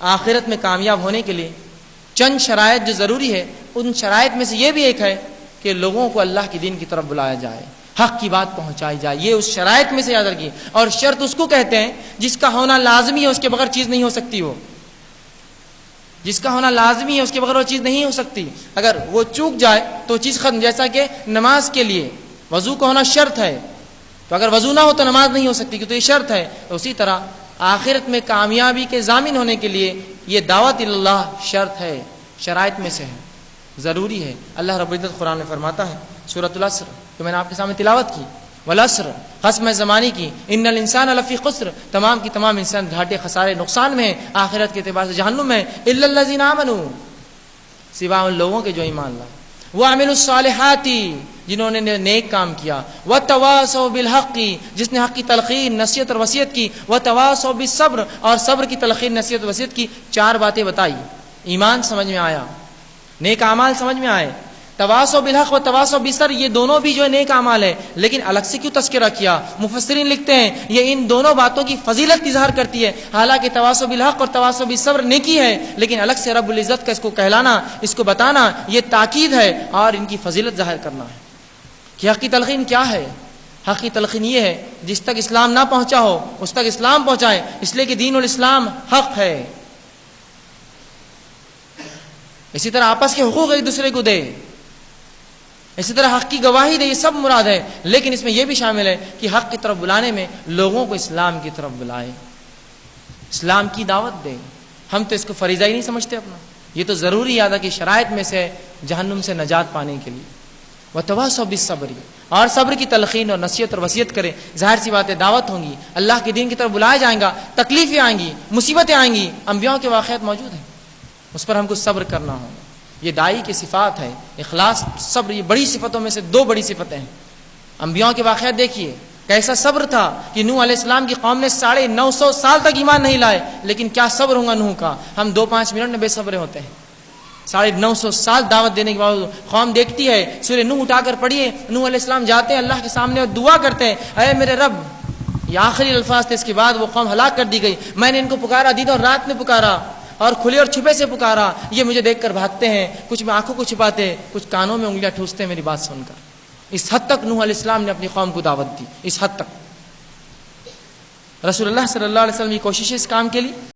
آخرت میں کامیاب ہونے کے لیے چند شرائط جو ضروری ہے، ان شرائط میں سے یہ بھی ایک ہے کہ لوگوں کو اللہ کے دین کی طرف بلایا جائے، حق کی بات پہنچائی جائے. یہ اس شرائط میں سے یاد رکھیے. اور شرط اس کو کہتے ہیں جس کا ہونا لازمی ہے، اس کے بغیر چیز نہیں ہو سکتی. وہ جس کا ہونا لازمی ہے اس کے بغیر وہ چیز نہیں ہو سکتی. اگر وہ چوک جائے تو چیز ختم. جیسا کہ نماز کے لیے وضو کا ہونا شرط ہے، تو اگر وضو نہ ہو تو نماز نہیں ہو سکتی، کیونکہ یہ شرط ہے. اسی طرح آخرت میں کامیابی کے ضامن ہونے کے لیے یہ دعوت اللہ شرط ہے، شرائط میں سے ہے، ضروری ہے. اللہ رب العزت قرآن میں فرماتا ہے سورۃ العصر، جو میں نے آپ کے سامنے تلاوت کی، والعصر قسم زمانے کی، ان الانسان لفی خسر، تمام کی تمام انسان گھاٹے خسارے نقصان میں ہے، آخرت کے اعتبار سے جہنم میں، الا الذین آمنوا، سوا ان لوگوں کے جو ایمان لائے، وعملوا الصالحات، جنہوں نے نیک کام کیا، وتواصوا بالحق، جس نے حق کی تلقین نصیحت اور وصیت کی، وتواصوا بالصبر، اور صبر کی تلقین نصیحت اور وصیت کی. 4 باتیں بتائی. ایمان سمجھ میں آیا، نیک اعمال سمجھ میں آئے، تواصوا بالحق و تواصوا بالصبر، یہ دونوں بھی جو ہے نیک اعمال ہے. لیکن الگ سے کیوں تذکرہ کیا؟ مفسرین لکھتے ہیں یہ ان دونوں باتوں کی فضیلت اظہار کرتی ہے. حالانکہ تواصوا بالحق اور تواصوا بالصبر نیکی ہے، لیکن الگ سے رب العزت کا اس کو کہلانا، اس کو بتانا، یہ تاکید ہے اور ان کی فضیلت ظاہر کرنا ہے. کہ حق کی تلقین کیا ہے؟ حق کی تلقین یہ ہے جس تک اسلام نہ پہنچا ہو اس تک اسلام پہنچائے، اس لیے کہ دین الاسلام حق ہے. اسی طرح آپس کے حقوق ایک دوسرے کو دے، اسی طرح حق کی گواہی دے، یہ سب مراد ہے. لیکن اس میں یہ بھی شامل ہے کہ حق کی طرف بلانے میں لوگوں کو اسلام کی طرف بلائے، اسلام کی دعوت دے. ہم تو اس کو فریضہ ہی نہیں سمجھتے اپنا. یہ تو ضروری یاد ہے کہ شرائط میں سے جہنم سے نجات پانے کے لیے. وتواصوا بالصبر، اور صبر کی تلقین اور نصیحت اور وصیت کرے. ظاہر سی بات ہے دعوت ہوں گی، اللہ کے دین کی طرف بلایا جائیں گا، تکلیفیں آئیں گی، مصیبتیں آئیں گی، انبیاء کے واقعات موجود ہیں، اس پر ہم کو صبر کرنا ہوگا. یہ داعی کی صفات ہے، اخلاص، صبر، یہ بڑی صفتوں میں سے 2 بڑی صفتیں ہیں. انبیاء کے واقعات دیکھیے کیسا صبر تھا کہ نوح علیہ السلام کی قوم نے 950 سال تک ایمان نہیں لائے، لیکن کیا صبر ہوگا نوح کا. ہم 2-5 منٹ میں بے صبرے ہوتے ہیں. 950 سال دعوت دینے کے بعد قوم دیکھتی ہے. سورہ نوح اٹھا کر پڑھیے، نوح علیہ السلام جاتے ہیں اللہ کے سامنے اور دعا کرتے ہیں، اے میرے رب. یہ آخری الفاظ تھے. اس کے بعد وہ قوم ہلاک کر دی گئی. میں نے ان کو پکارا، دن اور رات میں پکارا، اور کھلے اور چھپے سے پکارا. یہ مجھے دیکھ کر بھاگتے ہیں، کچھ میں آنکھوں کو چھپاتے، کچھ کانوں میں انگلیاں ٹھوستے ہیں میری بات سن کر. اس حد تک نوح علیہ السلام نے اپنی قوم کو دعوت دی. اس حد تک رسول اللہ صلی اللہ علیہ وسلم کی کوشش ہے اس کام کے لیے.